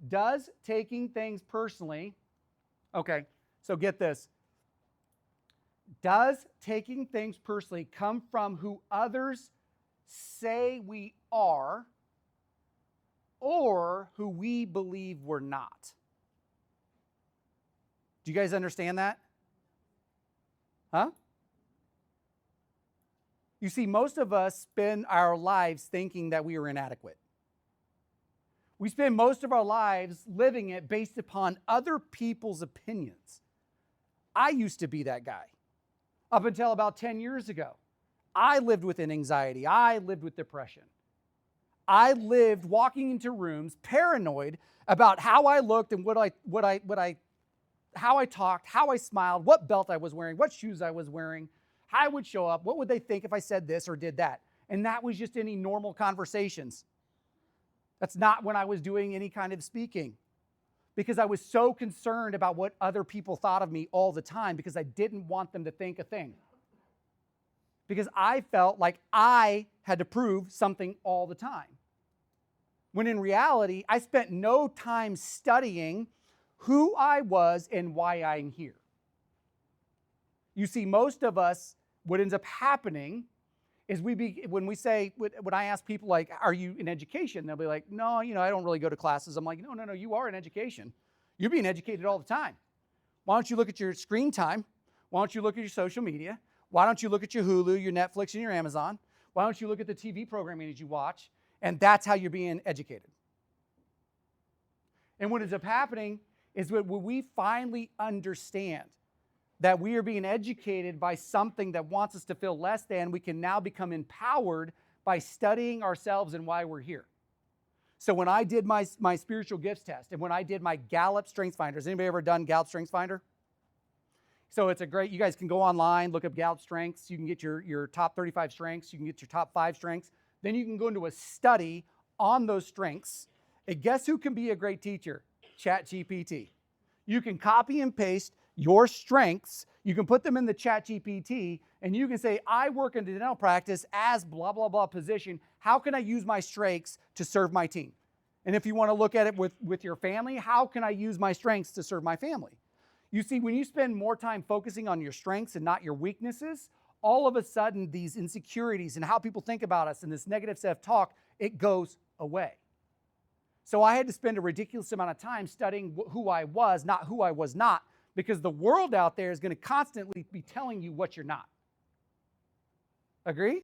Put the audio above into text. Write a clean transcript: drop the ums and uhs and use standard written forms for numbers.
Does taking things personally, okay, so get this. Does taking things personally come from who others say we are or who we believe we're not? Do you guys understand that? Huh? You see, most of us spend our lives thinking that we are inadequate. We spend most of our lives living it based upon other people's opinions. I used to be that guy up until about 10 years ago. I lived with anxiety. I lived with depression. I lived walking into rooms paranoid about how I looked and how I talked, how I smiled, what belt I was wearing, what shoes I was wearing, how I would show up, what would they think if I said this or did that. And that was just any normal conversations. That's not when I was doing any kind of speaking, because I was so concerned about what other people thought of me all the time because I didn't want them to think a thing. Because I felt like I had to prove something all the time. When in reality, I spent no time studying who I was and why I'm here. You see, most of us, what ends up happening is when I ask people like, are you in education? They'll be like, no, I don't really go to classes. I'm like, no, you are in education. You're being educated all the time. Why don't you look at your screen time? Why don't you look at your social media? Why don't you look at your Hulu, your Netflix, and your Amazon? Why don't you look at the TV programming that you watch? And that's how you're being educated. And what ends up happening is when we finally understand that we are being educated by something that wants us to feel less than, we can now become empowered by studying ourselves and why we're here. So when I did my spiritual gifts test and when I did my Gallup StrengthsFinder, has anybody ever done Gallup StrengthsFinder? So it's you guys can go online, look up Gallup Strengths. You can get your top 35 strengths. You can get your top 5 strengths. Then you can go into a study on those strengths. And guess who can be a great teacher? ChatGPT. You can copy and paste your strengths. You can put them in the ChatGPT, and you can say, I work in the dental practice as blah, blah, blah position. How can I use my strengths to serve my team? And if you want to look at it with your family, how can I use my strengths to serve my family? You see, when you spend more time focusing on your strengths and not your weaknesses, all of a sudden these insecurities and how people think about us and this negative self-talk, it goes away. So I had to spend a ridiculous amount of time studying who I was, not who I was not, because the world out there is going to constantly be telling you what you're not. Agree?